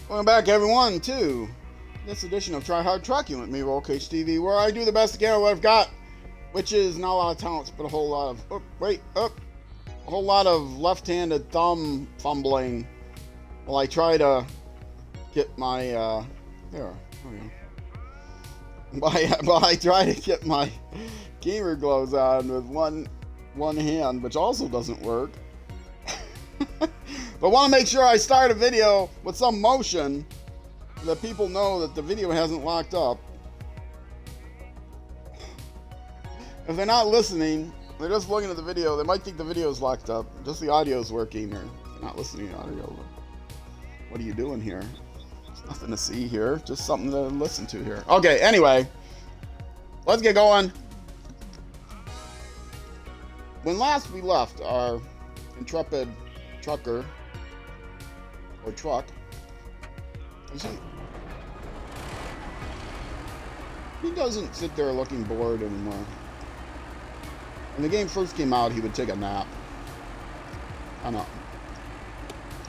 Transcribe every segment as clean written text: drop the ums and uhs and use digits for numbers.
Welcome back, everyone, to this edition of Try Hard Trucking with me, Roll Cage TV, where I do the best I can with what I've got, which is not a lot of talents, but a whole lot of a whole lot of left-handed thumb fumbling while I try to get my while I try to get my gamer gloves on with one hand, which also doesn't work. But want to make sure I start a video with some motion so that people know that the video hasn't locked up. If they're not listening, they're just looking at the video, they might think the video is locked up. Just the audio is working, or they're not listening to audio. What are you doing here? There's nothing to see here, just something to listen to here. Okay, anyway, let's get going. When last we left our intrepid trucker, or truck, he doesn't sit there looking bored anymore. When the game first came out, he would take a nap. I know.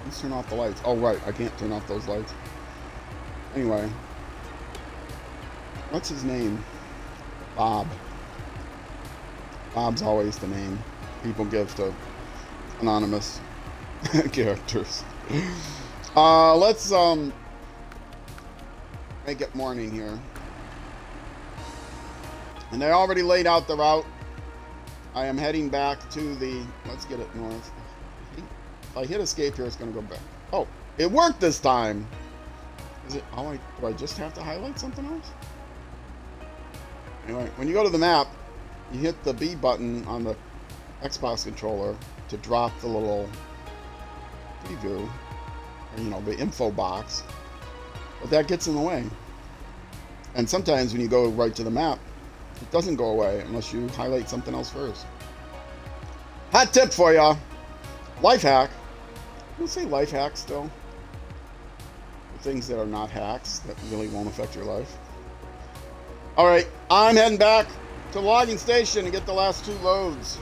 Let's turn off the lights. Oh, right, I can't turn off those lights. Anyway, what's his name? Bob. Bob's always the name people give to anonymous characters. Let's make it morning here. And I already laid out the route. I am heading back to the, let's get it north. If I hit escape here, it's going to go back. Oh, it worked this time. Is it, do I just have to highlight something else? Anyway, when you go to the map, you hit the B button on the Xbox controller to drop the little preview, or, you know, the info box, but that gets in the way. And sometimes when you go right to the map, it doesn't go away unless you highlight something else first. Hot tip for ya, life hack. We'll say life hack still. The things that are not hacks that really won't affect your life. All right, I'm heading back to the logging station to get the last 2 loads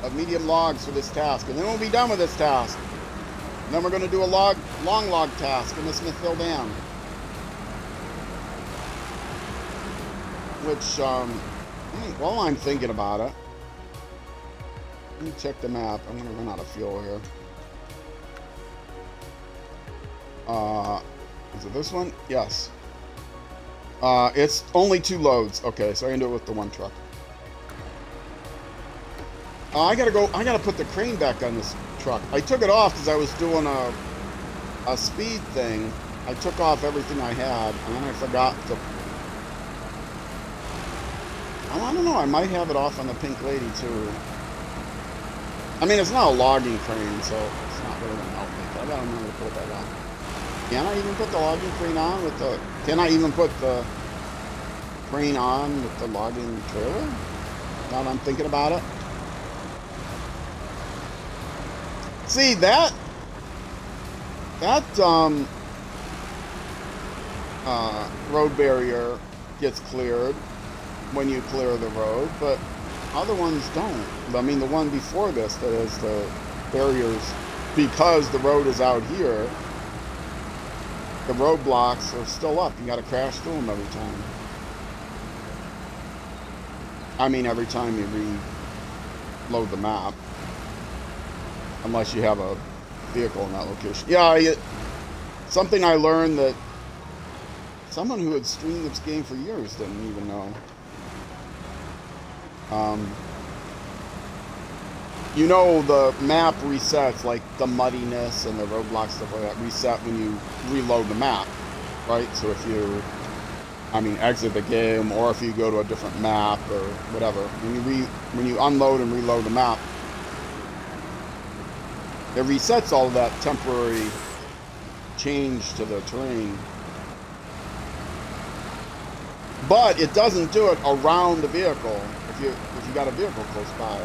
of medium logs for this task, and then we'll be done with this task. And then we're going to do a long log task in the Smithville Dam, which while I'm thinking about it, let me check the map. I'm going to run out of fuel here. Is it this one? Yes. It's only 2 loads. Okay, so I can do it with the 1 truck. I gotta put the crane back on this truck. I took it off because I was doing a speed thing. I took off everything I had, and then I forgot to... I don't know, I might have it off on the Pink Lady too. I mean, it's not a logging crane, so it's not really gonna help me, but I gotta remember to put that on. Can I even put the logging crane on with the... Can I even put the crane on with the logging trailer? Now that I'm thinking about it. See, that road barrier gets cleared when you clear the road, but other ones don't. I mean, the one before this that is the barriers, because the road is out here, the roadblocks are still up. You got to crash through them every time. I mean, every time you reload the map. Unless you have a vehicle in that location. Yeah, something I learned that someone who had streamed this game for years didn't even know. You know, the map resets, like the muddiness and the roadblocks, stuff like that, reset when you reload the map, right? So if you, exit the game, or if you go to a different map or whatever, when you unload and reload the map, it resets all of that temporary change to the terrain. But it doesn't do it around the vehicle if you got a vehicle close by,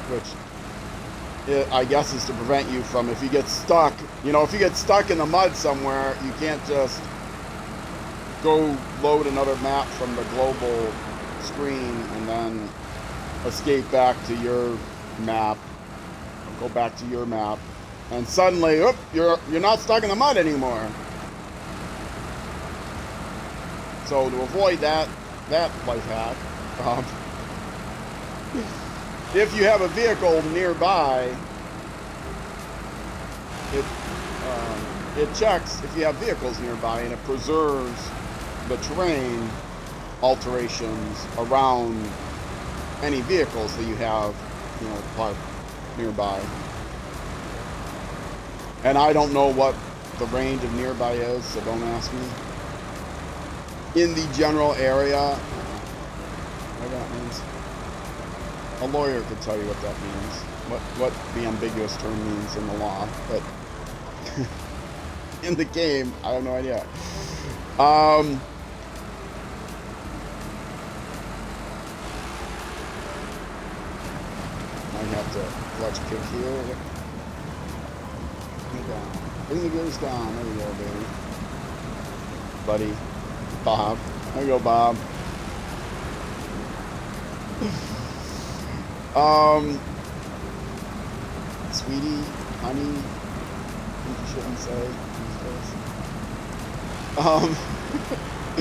which I guess is to prevent you from, if you get stuck, if you get stuck in the mud somewhere, you can't just go load another map from the global screen and then escape back to your map, go back to your map and suddenly, oop, you're not stuck in the mud anymore. So to avoid that life hack, if you have a vehicle nearby, it checks if you have vehicles nearby, and it preserves the terrain alterations around any vehicles that you have, parked nearby. And I don't know what the range of nearby is, so don't ask me. In the general area, what that means. A lawyer could tell you what that means, what the ambiguous term means in the law, but in the game, I have no idea. I have to clutch kick here. Bring the gears down. There you go, baby. Buddy. Bob. There you go, Bob. Sweetie, honey, you shouldn't say these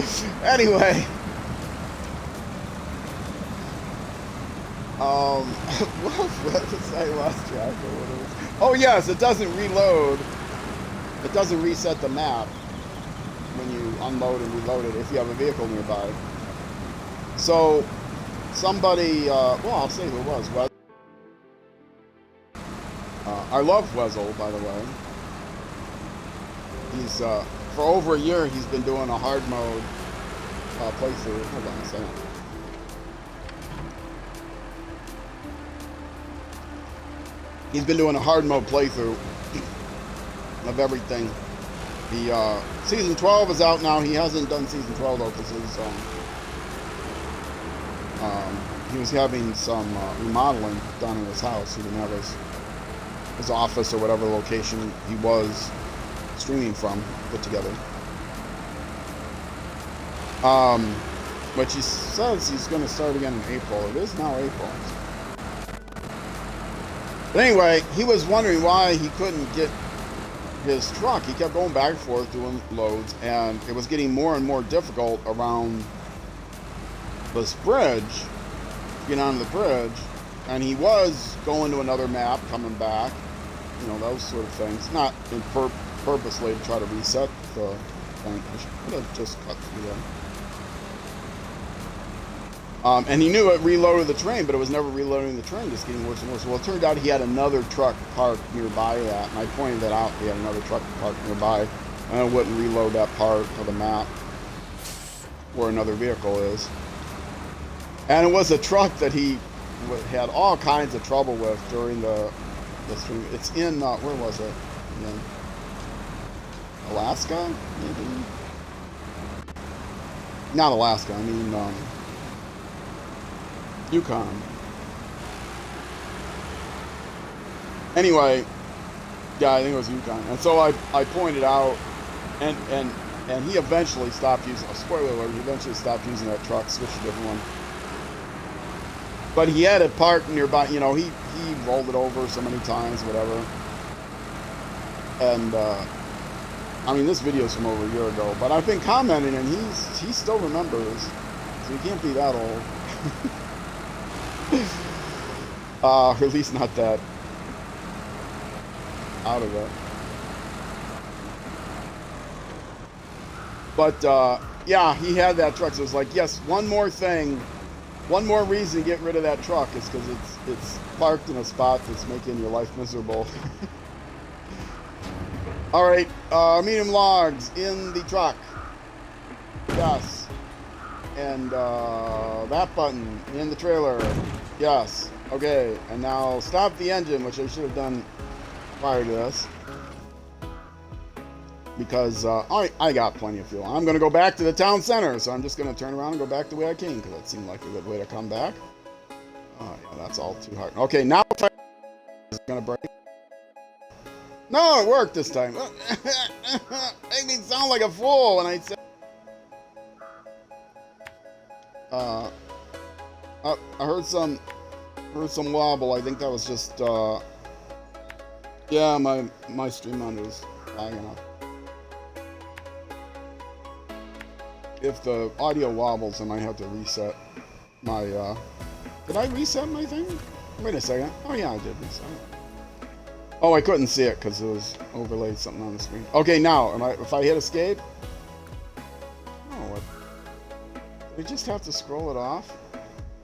days. Anyway. What was I lost track of what it was? Oh yes, it doesn't reload. It doesn't reset the map when you unload and reload it if you have a vehicle nearby. So somebody, well, I'll say who it was. I love Wessel, by the way. He's for over a year he's been doing a hard mode playthrough. Hold on a second. He's been doing a hard mode playthrough of everything. The season 12 is out now. He hasn't done season 12 though because he was having some remodeling done in his house. He didn't have his office or whatever location he was streaming from put together. But he says he's going to start again in April. It is now April. But anyway, he was wondering why he couldn't get his truck. He kept going back and forth doing loads, and it was getting more and more difficult around this bridge, getting onto the bridge, and he was going to another map, coming back, those sort of things. Not in purposely to try to reset the thing. I should have just cut through that. And he knew it reloaded the train, but it was never reloading the train, just getting worse and worse. Well, it turned out he had another truck parked nearby that, and I pointed that out. He had another truck parked nearby, and it wouldn't reload that part of the map where another vehicle is. And it was a truck that he had all kinds of trouble with during the stream. It's in, where was it? In Alaska, maybe? Not Alaska, I mean, Yukon. Anyway, yeah, I think it was Yukon. And so I pointed out, and he eventually stopped using, spoiler alert, he eventually stopped using that truck, switched to a different one. But he had it parked nearby, he rolled it over so many times, whatever. And, I mean, this video's from over a year ago, but I've been commenting, and he still remembers, so he can't be that old. Or at least not that out of it. But yeah, he had that truck, so it was like, yes, one more thing, one more reason to get rid of that truck is because it's parked in a spot that's making your life miserable. All right, medium logs in the truck. Yes. And that button in the trailer. Yes. Okay. And now stop the engine, which I should have done prior to this. Because I got plenty of fuel. I'm going to go back to the town center. So I'm just going to turn around and go back the way I came. Because that seemed like a good way to come back. Oh, yeah, that's all too hard. Okay, now is it going to break? No, it worked this time. Made me sound like a fool when I said... I heard some wobble. I think that was just Yeah, my stream monitor is lagging up. If the audio wobbles, I might have to reset my, did I reset my thing? Wait a second. Oh yeah, I did reset it. Oh, I couldn't see it because it was overlaid something on the screen. Okay, now, if I hit escape? Oh, what? Did I just have to scroll it off?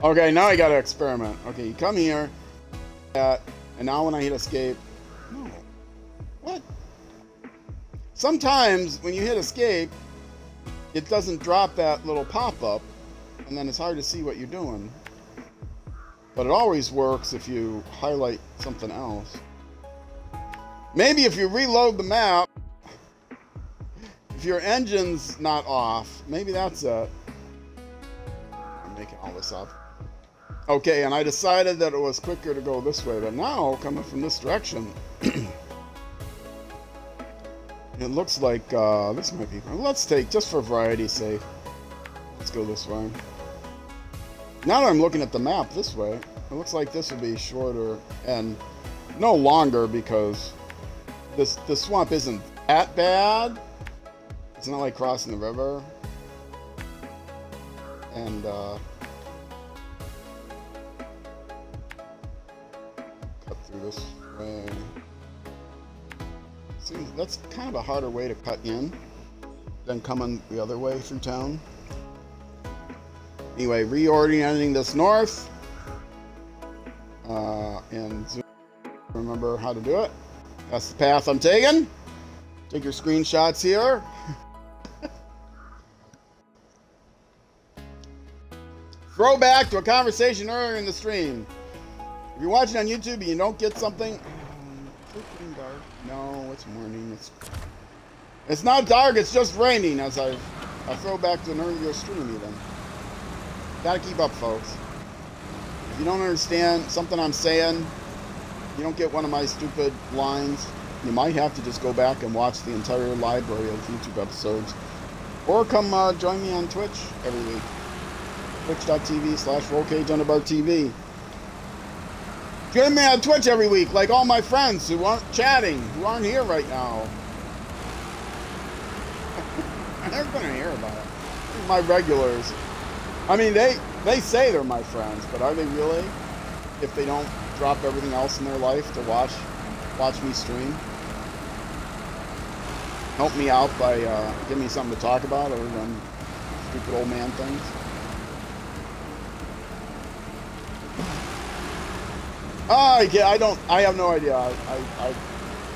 Okay, now I gotta experiment. Okay, you come here, and now when I hit escape, no. What? Sometimes when you hit escape, it doesn't drop that little pop-up, and then it's hard to see what you're doing. But it always works if you highlight something else. Maybe if you reload the map, if your engine's not off, maybe that's it. I'm making all this up. Okay, and I decided that it was quicker to go this way, but now, coming from this direction, it looks like this might be... Let's take, just for variety's sake, let's go this way. Now that I'm looking at the map this way, it looks like this will be shorter and no longer because this swamp isn't that bad. It's not like crossing the river. And cut through this way. See, that's kind of a harder way to cut in than coming the other way through town. Anyway, reorienting this north, and remember how to do it. That's the path I'm taking. Take your screenshots here. Throwback to a conversation earlier in the stream. If you're watching on YouTube and you don't get something, freaking dark. No, it's morning. It's not dark. It's just raining. As I throw back to an earlier stream even. Gotta keep up, folks. If you don't understand something I'm saying, you don't get one of my stupid lines, you might have to just go back and watch the entire library of YouTube episodes. Or come join me on Twitch every week. Twitch.tv/RollCageUnderbarTV. Join me on Twitch every week, like all my friends who aren't chatting, who aren't here right now. They're gonna hear about it. My regulars. I mean, they say they're my friends, but are they really? If they don't drop everything else in their life to watch me stream, help me out by giving me something to talk about other than stupid old man things. I have no idea. I'm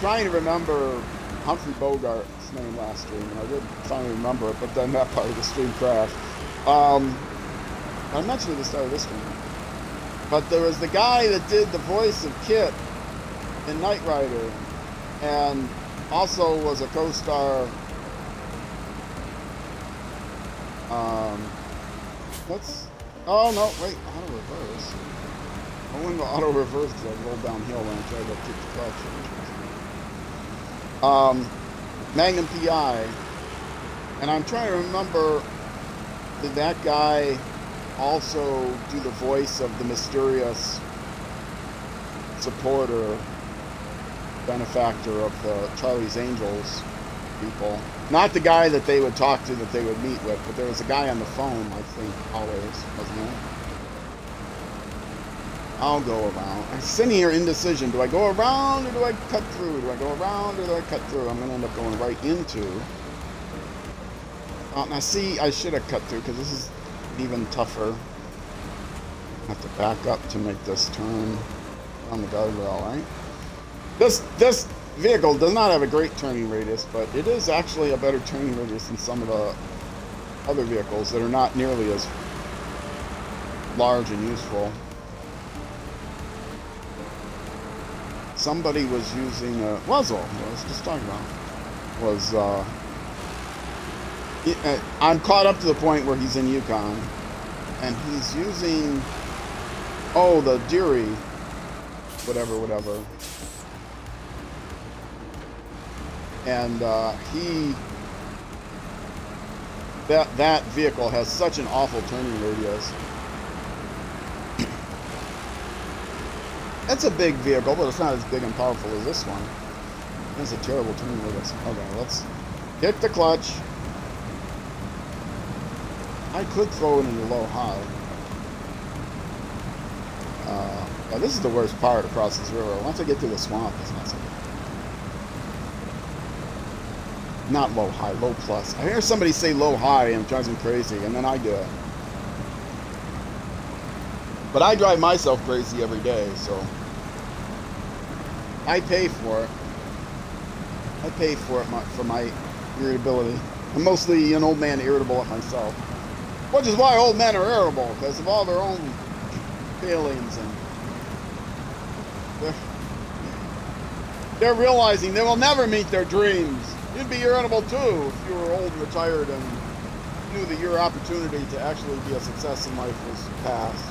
trying to remember Humphrey Bogart's name last stream, and I did finally remember it, but then that part of the stream crashed. I mentioned it at the start of this one. But there was the guy that did the voice of Kit in Knight Rider, and also was a co-star. Oh no, wait, auto reverse. I wouldn't go auto reverse because I rolled downhill when I tried to kick the clutch. Magnum PI, and I'm trying to remember. Did that guy also do the voice of the mysterious supporter, benefactor of the Charlie's Angels people? Not the guy that they would talk to, that they would meet with, but there was a guy on the phone, I think, always, wasn't there? I'll go around. I'm sitting here indecision. Do I go around or do I cut through? Do I go around or do I cut through? I'm going to end up going right into... now see, I should have cut through because this is even tougher. I have to back up to make this turn on the guardrail, right? This vehicle does not have a great turning radius, but it is actually a better turning radius than some of the other vehicles that are not nearly as large and useful. Somebody was using Wuzzle, I was just talking about, was I'm caught up to the point where he's in Yukon, and he's using, the Deary, whatever. And that vehicle has such an awful turning radius. It's a big vehicle, but it's not as big and powerful as this one. That's a terrible turn with this. Okay, let's hit the clutch. I could throw it into low-high. Yeah, this is the worst part across this river. Once I get through the swamp, it's not so good. Not low-high, low-plus. I hear somebody say low-high and it drives me crazy, and then I do it. But I drive myself crazy every day, so I pay for it. I pay for it for my irritability. I'm mostly an old man irritable at myself. Which is why old men are irritable, because of all their own failings, and they're realizing they will never meet their dreams. You'd be irritable too if you were old and retired and knew that your opportunity to actually be a success in life was past.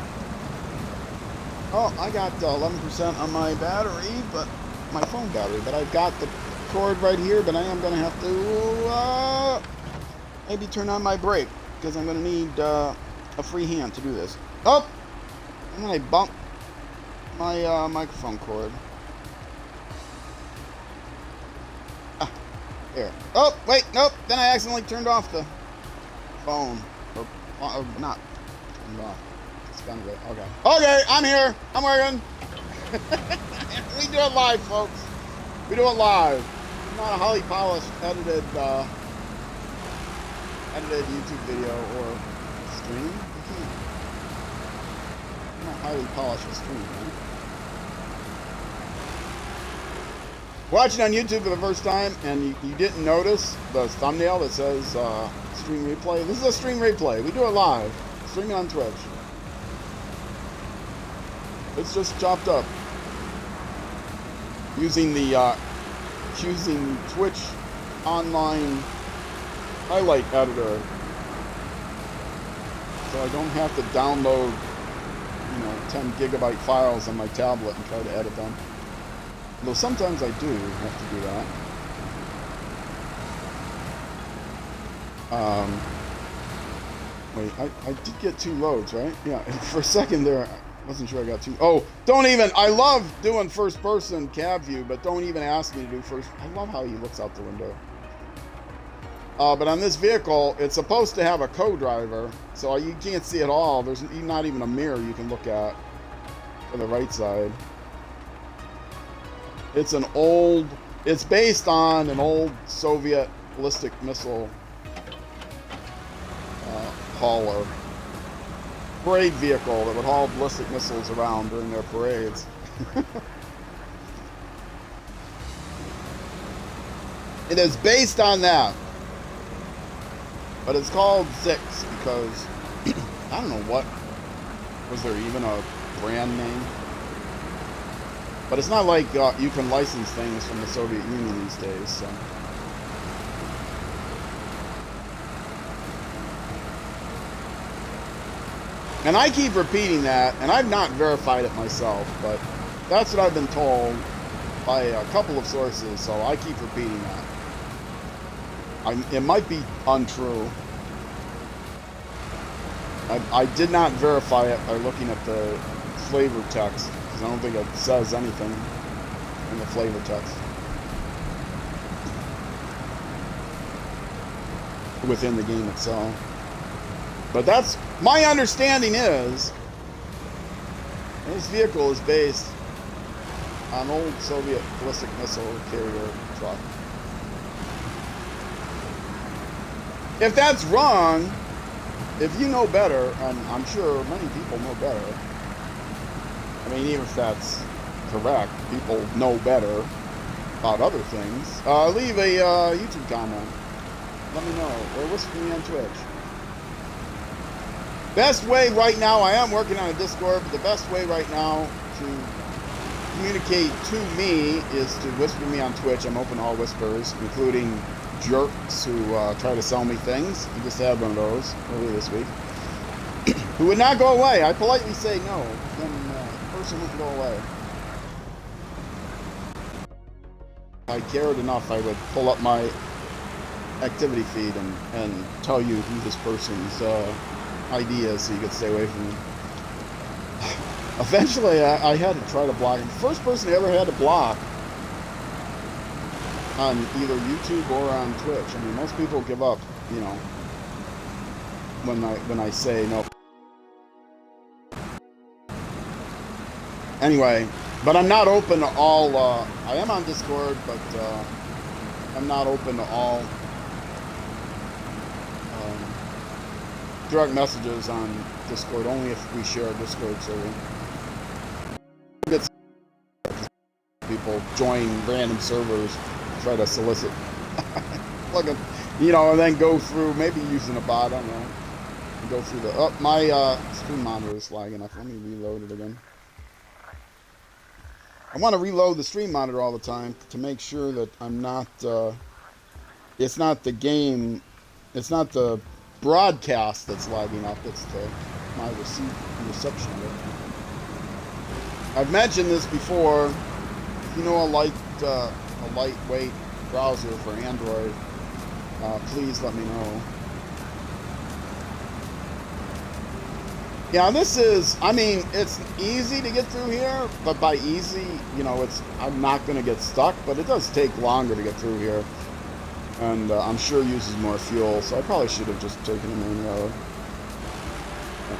Oh, I got 11% on my battery, but my phone battery, but I've got the cord right here, but I am going to have to maybe turn on my brake, because I'm going to need a free hand to do this. Oh! And then I bumped my microphone cord. Ah, there. Oh, wait, nope. Then I accidentally turned off the phone. Or not turned off. Suspended it. Okay. Okay, I'm here. I'm working. We do it live, folks. We do it live. It's not a highly polished, edited YouTube video or stream. Not highly polished stream, right? Watching on YouTube for the first time and you didn't notice the thumbnail that says stream replay. This is a stream replay. We do it live. Streaming on Twitch. It's just chopped up using the Twitch online highlight editor, so I don't have to download 10 gigabyte files on my tablet and try to edit them. Though sometimes I do have to do that. Wait, I did get 2 loads, right? Yeah, for a second there, I wasn't sure I got 2. Oh, don't even, I love doing first person cab view, but don't even ask me to do first. I love how he looks out the window. But on this vehicle, it's supposed to have a co-driver, so you can't see at all. There's not even a mirror you can look at for the right side. It's based on an old Soviet ballistic missile hauler. Parade vehicle that would haul ballistic missiles around during their parades. It is based on that. But it's called Zix because I don't know what, was there even a brand name? But it's not like you can license things from the Soviet Union these days, so. And I keep repeating that, and I've not verified it myself, but that's what I've been told by a couple of sources, so I keep repeating that. It might be untrue. I did not verify it by looking at the flavor text, because I don't think it says anything in the flavor text within the game itself. But that's my understanding is this vehicle is based on old Soviet ballistic missile carrier truck. If that's wrong, if you know better, and I'm sure many people know better, I mean, even if that's correct, people know better about other things, leave a YouTube comment. Let me know, or whisper me on Twitch. Best way right now, I am working on a Discord, but the best way right now to communicate to me is to whisper me on Twitch. I'm open to all whispers, including jerks who try to sell me things. I just had one of those earlier this week. Who would not go away. I politely say no, then the person wouldn't go away. If I cared enough, I would pull up my activity feed and tell you who this person's ID is so you could stay away from me. Eventually, I had to try to block it. The first person I ever had to block on either YouTube or on Twitch. I mean, most people give up, you know, when I say no. Anyway, but I'm not open to all. I am on Discord, but I'm not open to all direct messages on Discord. Only if we share a Discord server. People join random servers, try to solicit, plug in, you know, and then go through, maybe using a bot, I don't know, and go through the, oh, my screen monitor is lagging up. Let me reload it again. I want to reload the stream monitor all the time to make sure that I'm not, it's not the game, it's not the broadcast that's lagging up, it's my reception of it. I've mentioned this before. If you know a lightweight browser for Android, please let me know. Yeah, this is, I mean, it's easy to get through here, but by easy, you know, I'm not going to get stuck, but it does take longer to get through here. And I'm sure it uses more fuel, so I probably should have just taken the main road.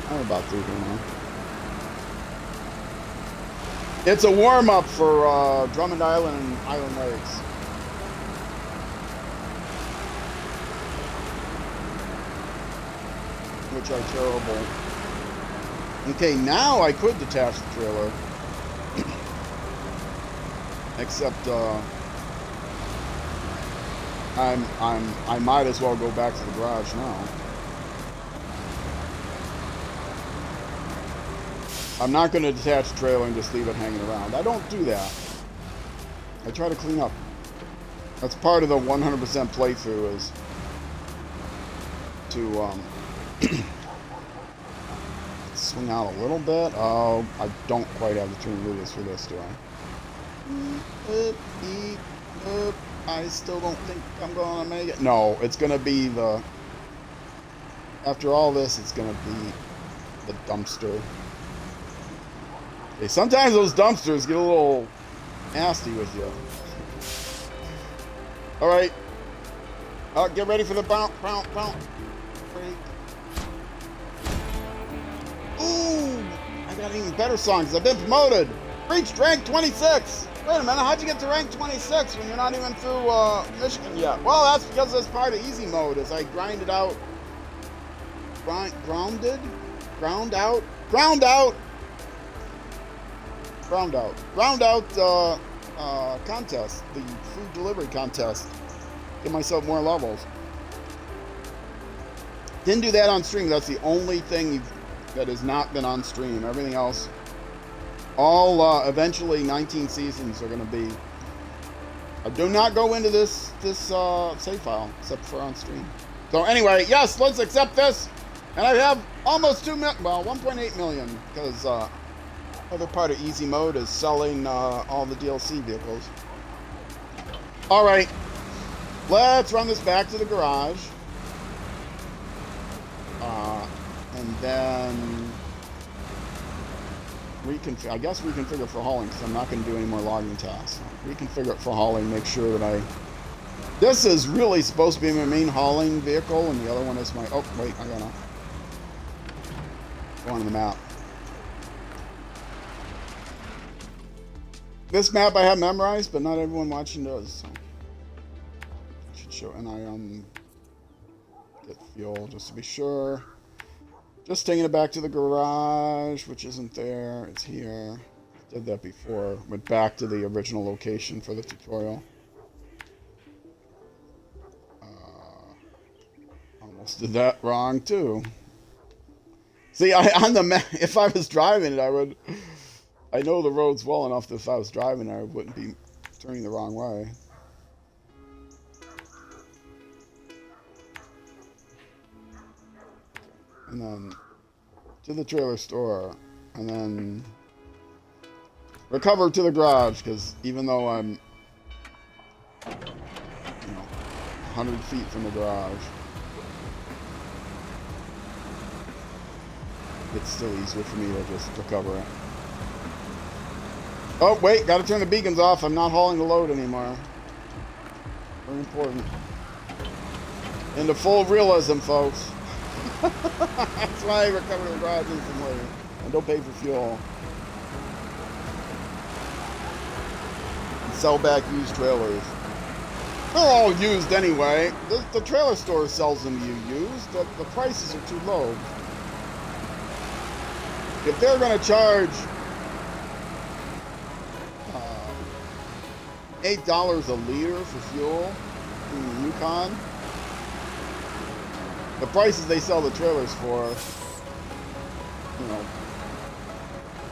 I'm about through here now. It's a warm-up for Drummond Island and Island Lakes. Which are terrible. Okay, now I could detach the trailer. Except I might as well go back to the garage now. I'm not going to detach the trailer and just leave it hanging around. I don't do that. I try to clean up. That's part of the 100% playthrough, is to swing out a little bit. Oh, I don't quite have the turn radius for this, do I? I still don't think I'm going to make it. No, it's going to be the... After all this, it's going to be the dumpster. Okay, sometimes those dumpsters get a little nasty with you. Alright. Get ready for the bounce. Break. Ooh! I got an even better song because I've been promoted. Reached rank 26. Wait a minute, how'd you get to rank 26 when you're not even through Michigan yet? Well, that's because that's part of easy mode, as I grinded out... Ground out contest, the food delivery contest. Get myself more levels. Didn't do that on stream. That's the only thing that has not been on stream. Everything else, all eventually 19 seasons are going to be. I do not go into this save file except for on stream. So anyway, yes, let's accept this. And I have almost 2 million, well, 1.8 million, because other part of easy mode is selling all the DLC vehicles. All right, let's run this back to the garage, and then I guess reconfigure for hauling, because I'm not going to do any more logging tasks. Reconfigure it for hauling. Make sure that this is really supposed to be my main hauling vehicle, and the other one is my. Oh wait, I gotta go on the map. This map I have memorized, but not everyone watching does. So I should show, and I get fuel just to be sure. Just taking it back to the garage, which isn't there. It's here. Did that before. Went back to the original location for the tutorial. Almost did that wrong too. See, on the map, if I was driving it, I know the roads well enough that if I was driving, I wouldn't be turning the wrong way. And then to the trailer store, and then recover to the garage, because even though I'm, 100 feet from the garage, it's still easier for me to just recover it. Oh, wait, gotta turn the beacons off. I'm not hauling the load anymore. Very important. Into full realism, folks. That's why I recover the garages and later. And don't pay for fuel. And sell back used trailers. They're all used anyway. The trailer store sells them used. The prices are too low. If they're going to charge $8 a liter for fuel in the Yukon, the prices they sell the trailers for,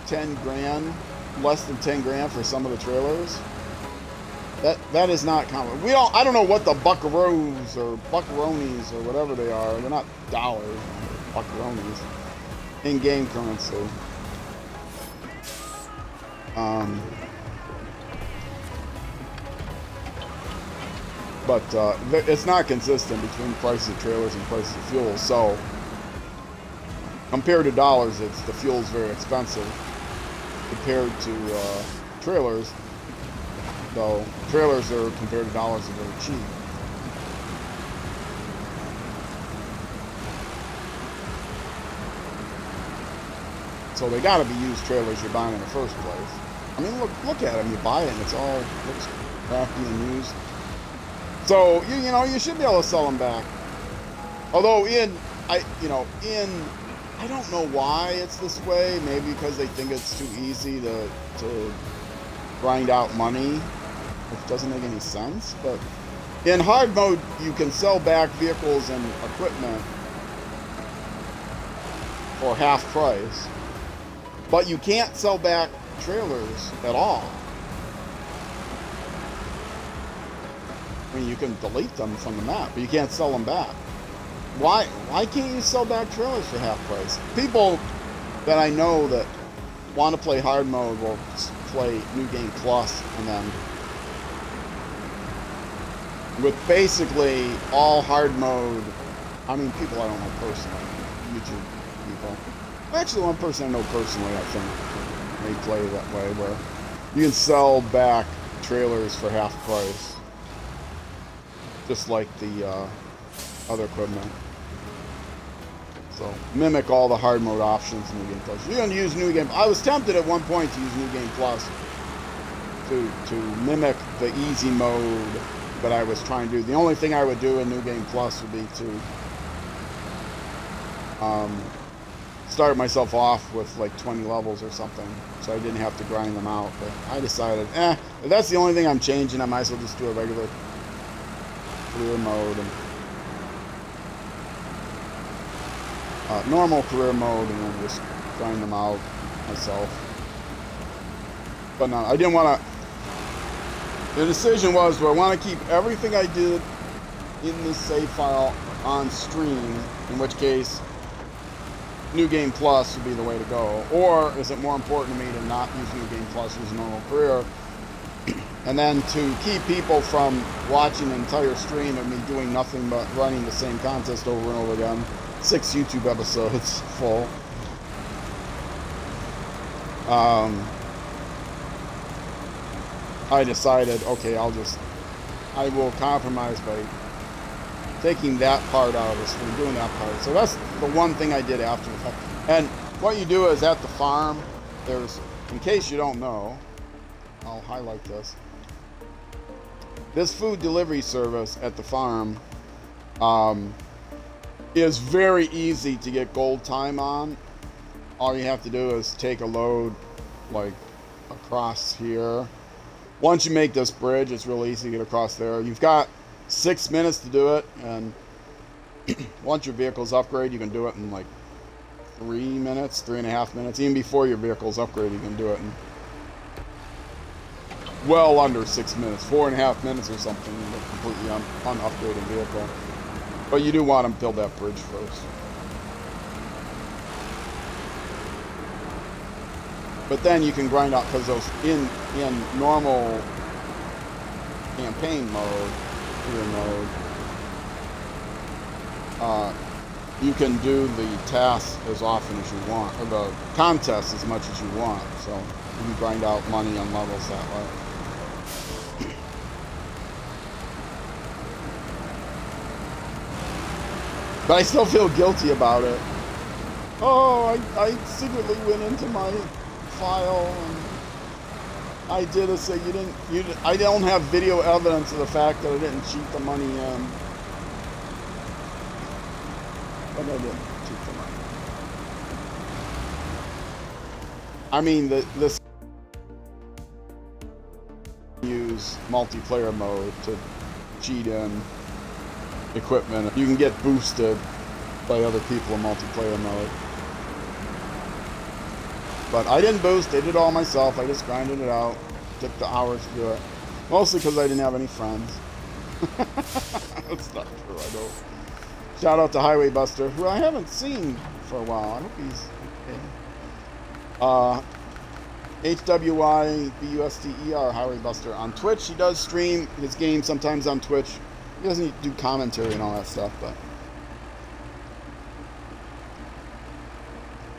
10 grand, less than 10 grand for some of the trailers. That is not common. I don't know what the buckaroos or buckaronis or whatever they are. They're not dollars, buckaronis. In-game currency. But it's not consistent between prices of trailers and prices of fuel. So compared to dollars, the fuel's very expensive. Compared to trailers, though, trailers are compared to dollars are very cheap. So they got to be used trailers you're buying in the first place. I mean, look at them. You buy it and it's all looks crappy and used. So you should be able to sell them back. Although I don't know why it's this way. Maybe because they think it's too easy to grind out money, which doesn't make any sense. But in hard mode, you can sell back vehicles and equipment for half price, but you can't sell back trailers at all. I mean, you can delete them from the map, but you can't sell them back. Why can't you sell back trailers for half price? People that I know that want to play hard mode will play New Game Plus, and then with basically all hard mode, I mean, people I don't know personally, YouTube people. Actually, one person I know personally, I think, they play that way, where you can sell back trailers for half price, just like the other equipment. So mimic all the hard mode options in New Game Plus. You're going to use New Game. I was tempted at one point to use New Game Plus to mimic the easy mode that I was trying to do. The only thing I would do in New Game Plus would be to start myself off with like 20 levels or something, so I didn't have to grind them out. But I decided, if that's the only thing I'm changing, I might as well just do a regular career mode and normal career mode, and then just grind them out myself. But no, I didn't want to. The decision was, do I want to keep everything I did in this save file on stream, in which case New Game Plus would be the way to go, or is it more important to me to not use New Game Plus, use normal career, and then to keep people from watching an entire stream of me doing nothing but running the same contest over and over again, 6 YouTube episodes full. I decided, okay, I will compromise by taking that part out of the stream, doing that part. So that's the one thing I did after the fact. And what you do is at the farm, there's, in case you don't know, I'll highlight this. This food delivery service at the farm is very easy to get gold time on. All you have to do is take a load like across here. Once you make this bridge, it's really easy to get across there. You've got 6 minutes to do it, and once your vehicle's upgraded, you can do it in like 3 minutes, 3.5 minutes. Even before your vehicle's upgraded, you can do it in well under 6 minutes, 4.5 minutes or something, with a completely unupgraded vehicle. But you do want to build that bridge first. But then you can grind out, because those in normal campaign mode, career mode, you can do the tasks as often as you want, or the contests as much as you want. So You can grind out money on levels that way. But I still feel guilty about it. Oh, I secretly went into my file and I did a say I don't have video evidence of the fact that I didn't cheat the money in. But I didn't cheat the money. I mean, this use multiplayer mode to cheat in equipment. You can get boosted by other people in multiplayer mode. But I didn't boost, I did it all myself. I just grinded it out. Took the hours to do it. Mostly because I didn't have any friends. That's not true, I don't. Shout out to Highway Buster, who I haven't seen for a while. I hope he's okay. HWYBUSTER, Highway Buster on Twitch. He does stream his game sometimes on Twitch. He doesn't do commentary and all that stuff, but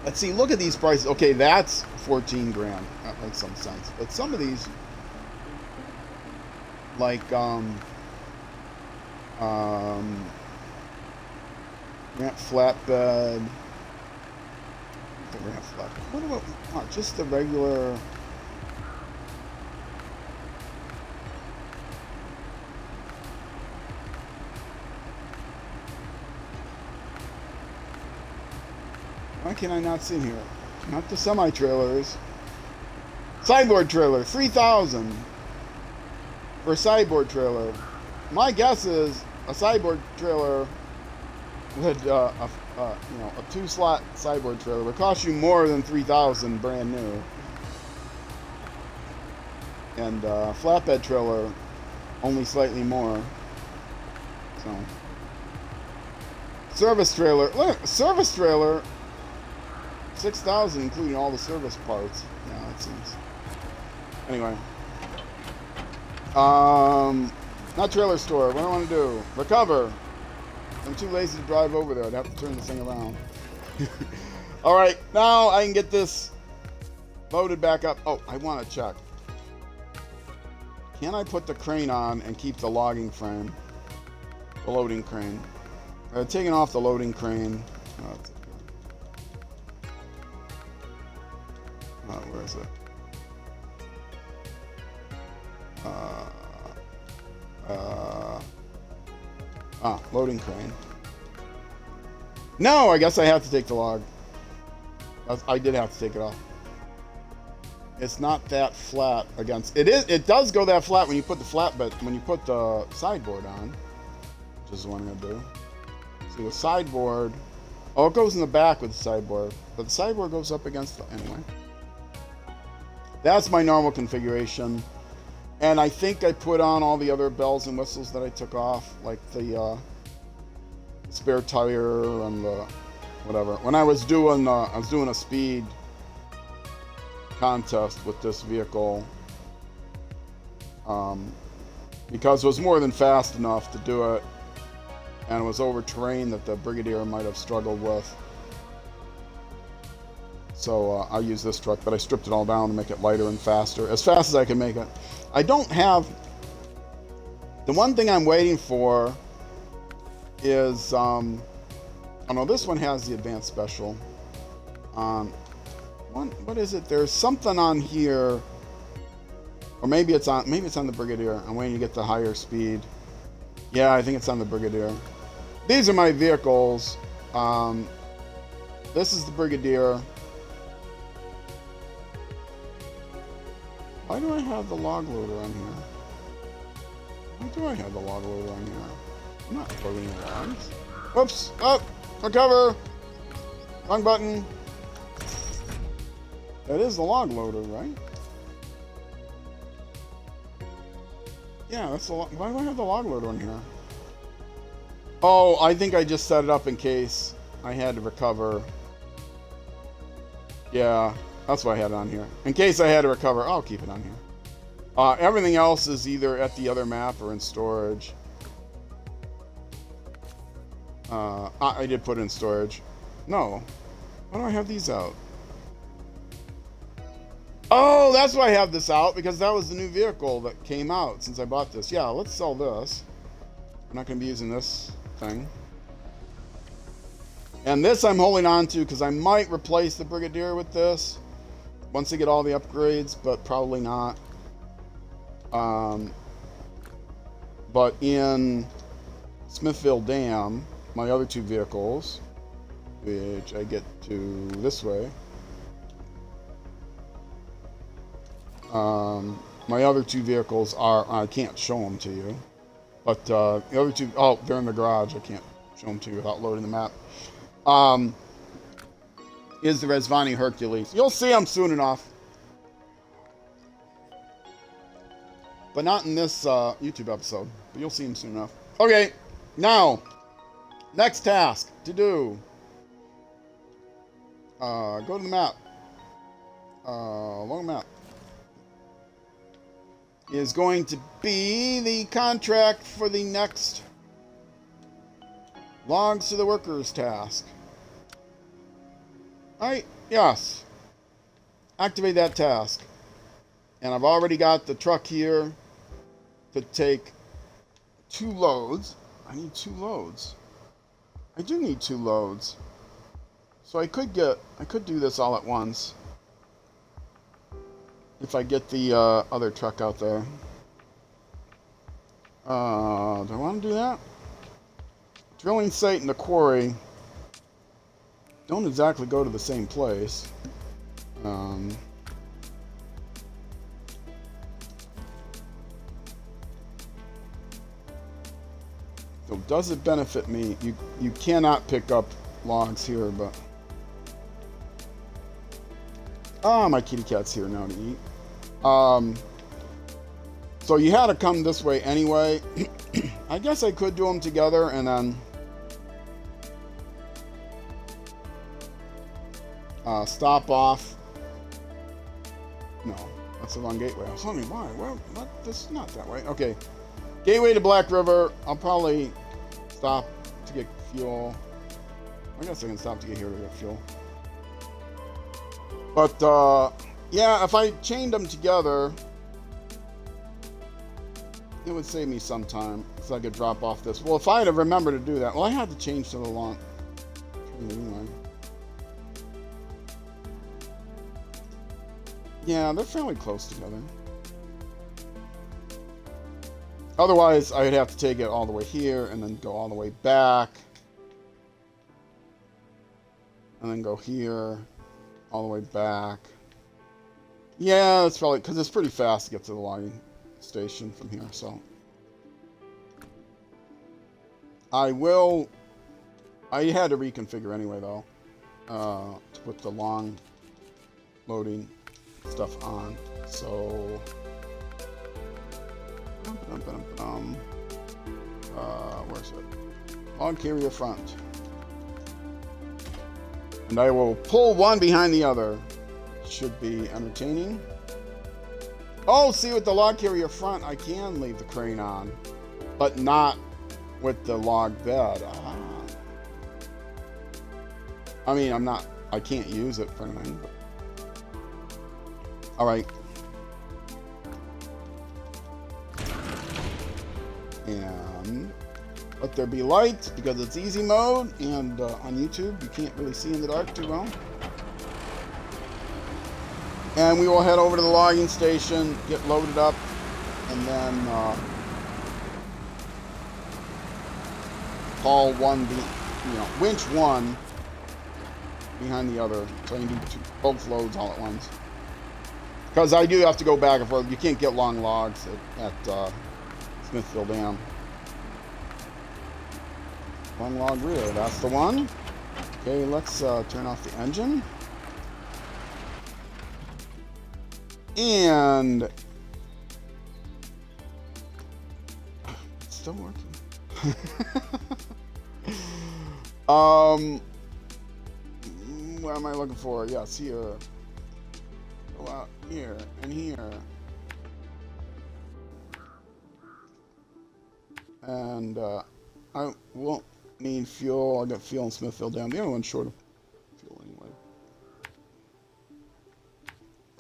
let's see, look at these prices. Okay, that's 14 grand. That makes some sense. But some of these, like, Ramp Flatbed. The Ramp Flatbed. What about just the regular? Why can I not see in here? Not the semi-trailers. Sideboard trailer, 3,000 for a sideboard trailer. My guess is a sideboard trailer would, a 2-slot sideboard trailer would cost you more than 3,000 brand new. And flatbed trailer, only slightly more. So, service trailer. Look, service trailer. 6,000 including all the service parts. Yeah, that seems. Anyway. Not trailer store. What do I want to do? Recover. I'm too lazy to drive over there. I'd have to turn this thing around. Alright, now I can get this loaded back up. Oh, I want to check. Can I put the crane on and keep the logging frame? The loading crane. I've taken off the loading crane. Where is it? Loading crane. No, I guess I have to take the log. I did have to take it off. It's not that flat against. It does go that flat when you put the flatbed, when you put the sideboard on, which is what I'm gonna do. See the sideboard. Oh, it goes in the back with the sideboard, but the sideboard goes up against the anyway. That's my normal configuration. And I think I put on all the other bells and whistles that I took off, like the spare tire and the whatever. When I was doing a speed contest with this vehicle, because it was more than fast enough to do it, and it was over terrain that the Brigadier might have struggled with. So I used this truck, but I stripped it all down to make it lighter and faster, as fast as I can make it. I don't have... The one thing I'm waiting for is... oh no, this one has the advanced special. What is it? There's something on here, or maybe it's on the Brigadier. I'm waiting to get the higher speed. Yeah, I think it's on the Brigadier. These are my vehicles. This is the Brigadier. Why do I have the log loader on here? Why do I have the log loader on here? I'm not loading logs. Whoops! Oh! Recover! Wrong button. That is the log loader, right? Yeah, that's the log. Why do I have the log loader on here? Oh, I think I just set it up in case I had to recover. Yeah. That's why I had it on here. In case I had to recover, I'll keep it on here. Everything else is either at the other map or in storage. I did put it in storage. No. Why do I have these out? Oh, that's why I have this out, because that was the new vehicle that came out since I bought this. Yeah, let's sell this. I'm not going to be using this thing. And this I'm holding on to because I might replace the Brigadier with this once I get all the upgrades, but probably not. But in Smithville Dam, my other two vehicles, which I get to this way, my other two vehicles are, I can't show them to you, but the other two, oh, they're in the garage. I can't show them to you without loading the map. Is the Resvani Hercules. You'll see them soon enough. But not in this YouTube episode. But you'll see them soon enough. Okay, now, next task to do. Go to the map. Long map. Is going to be the contract for the next Logs to the Workers task. Alright, yes. Activate that task. And I've already got the truck here to take 2 loads. I need 2 loads. I do need 2 loads. So I could do this all at once. If I get the other truck out there. Do I want to do that? Drilling site and the quarry don't exactly go to the same place. So does it benefit me? You cannot pick up logs here, but my kitty cat's here now to eat. So you had to come this way anyway. I guess I could do them together and then stop off. No, that's the wrong gateway. I was wondering why. Well, this is not that way. Okay. Gateway to Black River. I'll probably stop to get fuel. I guess I can stop to get here to get fuel. But, yeah, if I chained them together, it would save me some time. So I could drop off this. Well, if I had to remember to do that. Well, I had to change to the long. Anyway. Yeah, they're fairly close together. Otherwise, I'd have to take it all the way here and then go all the way back. And then go here, all the way back. Yeah, it's probably, because it's pretty fast to get to the logging station from here, so. I had to reconfigure anyway, though, to put the long loading stuff on, so. Where's it? Log carrier front. And I will pull one behind the other. Should be entertaining. Oh, see, with the log carrier front, I can leave the crane on, but not with the log bed. Ah. I mean, I can't use it for anything. But. All right. And let there be light because it's easy mode, and on YouTube you can't really see in the dark too well. And we will head over to the logging station, get loaded up, and then haul one, winch one behind the other, so I can do both loads all at once. Because I do have to go back and forth. You can't get long logs at Smithville Dam. One log rear, that's the one. Okay, let's turn off the engine. And it's still working. What am I looking for? Yes, here. Go out here and here. And I won't need fuel. I got fuel in Smithville Dam. The other one's short of fuel anyway.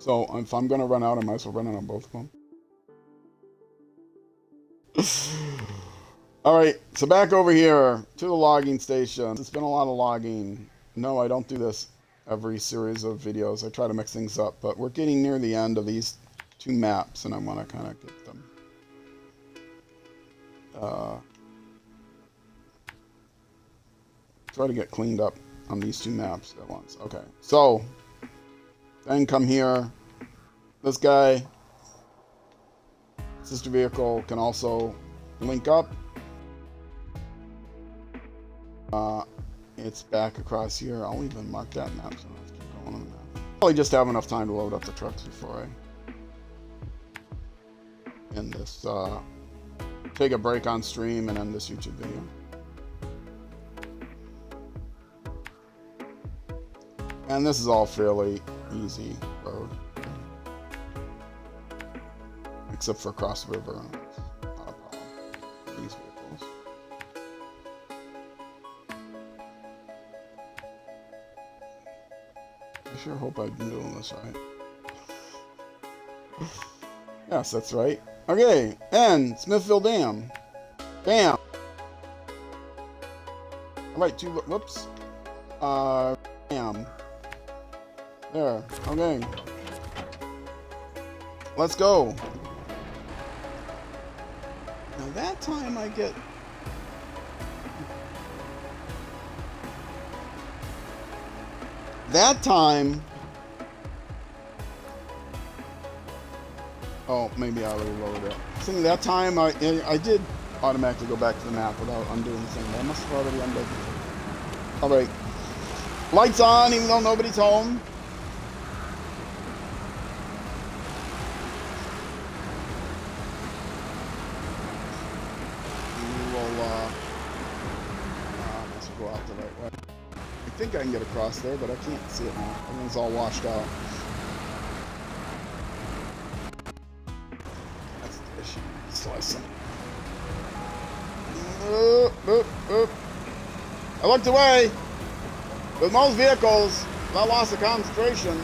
So if I'm going to run out, I might as well run out on both of them. Alright, so back over here to the logging station. It's been a lot of logging. No, I don't do this every series of videos. I try to mix things up, but we're getting near the end of these two maps, and I want to kind of get them try to get cleaned up on these two maps at once. Okay, so then come here. This guy, sister vehicle, can also link up. It's back across here. I'll even mark that map so I don't have to keep going on the map. Probably just have enough time to load up the trucks before I end this, take a break on stream and end this YouTube video. And this is all fairly easy road. Except for across the river. It's not a problem. These vehicles. I sure hope I'm doing this right. Yes, that's right. Okay, and Smithville Dam. Bam! Alright, two, whoops. Bam. There, okay. Let's go. Now that time I get... That time... Oh, maybe I already loaded it. See, that time I did automatically go back to the map without undoing the thing. I must have already undone it. Alright. Lights on, even though nobody's home. Go out the right way. I think I can get across there, but I can't see it now. Everything's all washed out. That's the issue. Slice some. I looked away. With most vehicles, without loss of concentration,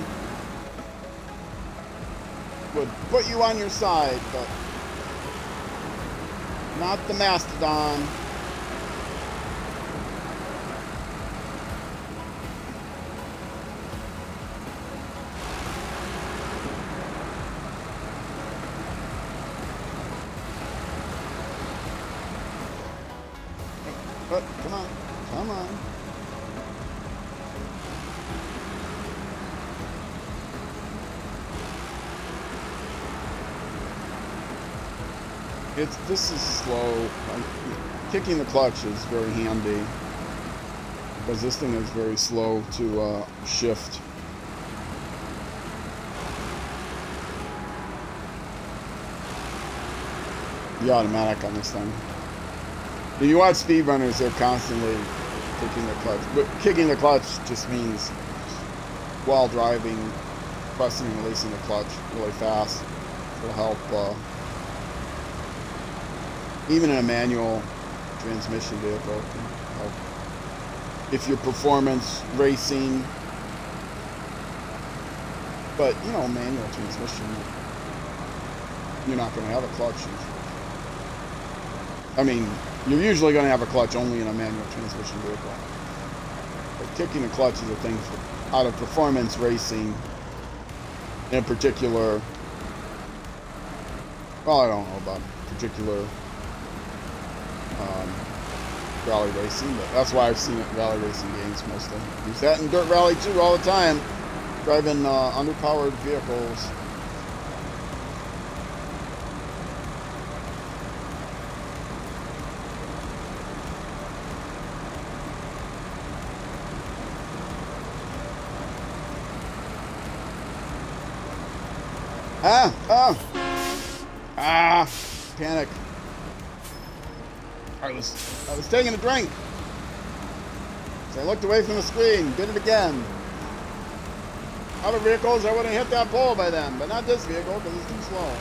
would put you on your side, but not the Mastodon. But come on, come on. This is slow. Kicking the clutch is very handy because this thing is very slow to shift. The automatic on this thing. If you watch speedrunners, they're constantly kicking the clutch. But kicking the clutch just means while driving, pressing and releasing the clutch really fast. It'll help, even in a manual transmission vehicle, it can help. If you're performance racing, but you know, manual transmission, you're not going to have a clutch usually. I mean, you're usually going to have a clutch only in a manual transmission vehicle. But kicking the clutch is a thing for out of performance racing, in particular. Well, I don't know about particular rally racing, but that's why I've seen it in rally racing games mostly. Use that in Dirt Rally 2 all the time, driving underpowered vehicles. Panic. I was taking a drink. So I looked away from the screen, did it again. Other vehicles, I would have hit that pole by then, but not this vehicle because it's too slow.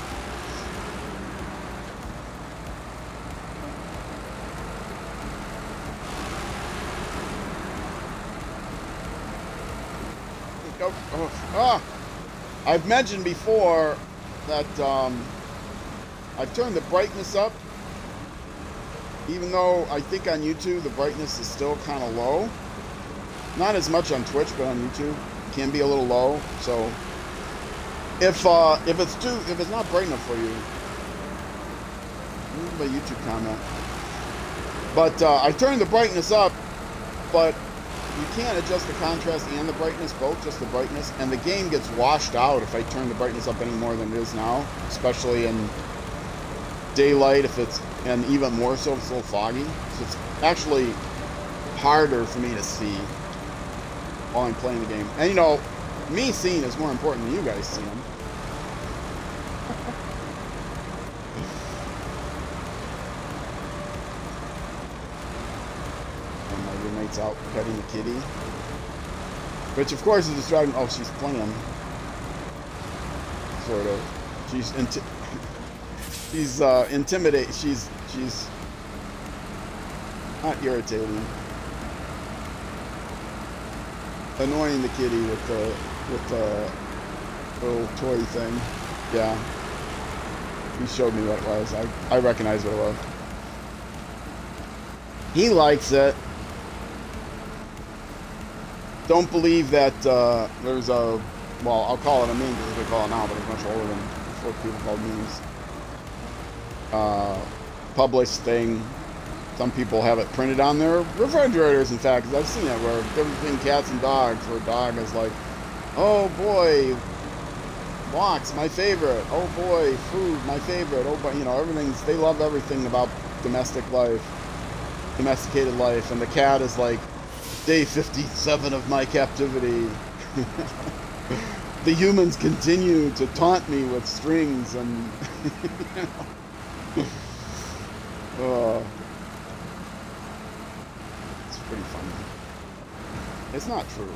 Go. Oh. I've mentioned before that I've turned the brightness up, even though I think on YouTube the brightness is still kind of low. Not as much on Twitch, but on YouTube it can be a little low. So if it's not bright enough for you, leave a YouTube comment. But I turned the brightness up, but you can't adjust the contrast and the brightness, both, just the brightness, and the game gets washed out if I turn the brightness up any more than it is now, especially in daylight, and even more so if it's a little foggy. So it's actually harder for me to see while I'm playing the game. And you know, me seeing is more important than you guys seeing. And my roommate's out petting the kitty, which of course is distracting. Oh, she's playing, sort of. She's intimidating. She's not irritating. Annoying the kitty with the little toy thing. Yeah. He showed me what it was. I recognize what it was. He likes it. Don't believe that there's a, well, I'll call it a meme because they call it now, but it's much older than before people called memes. Published thing. Some people have it printed on their refrigerators, in fact, because I've seen it, where different between cats and dogs, where a dog is like, oh boy, walks, my favorite, oh boy, food, my favorite, oh boy, you know, they love everything about domesticated life, and the cat is like, day 57 of my captivity. The humans continue to taunt me with strings and, you know. Pretty funny. It's not true.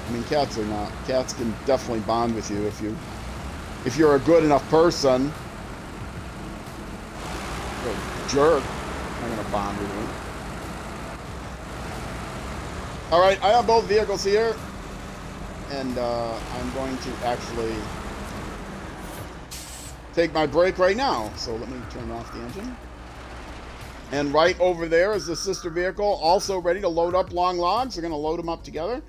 I mean, cats can definitely bond with you if you're a good enough person. You're a jerk, I'm gonna bond with you. Alright, I have both vehicles here, and I'm going to actually take my break right now. So let me turn off the engine. And right over there is the sister vehicle, also ready to load up long logs. We're going to load them up together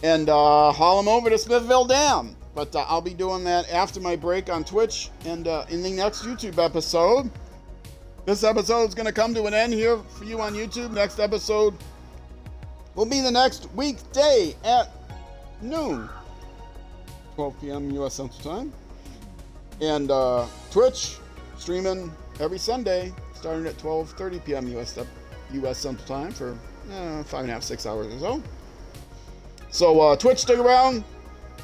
and haul them over to Smithville Dam. But I'll be doing that after my break on Twitch and in the next YouTube episode. This episode is going to come to an end here for you on YouTube. Next episode will be the next weekday at noon, 12 p.m. U.S. Central Time. And Twitch streaming every Sunday, starting at 12:30 p.m. U.S. Central Time for 5.5, 6 hours or so. So Twitch, stick around.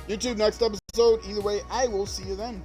YouTube, next episode. Either way, I will see you then.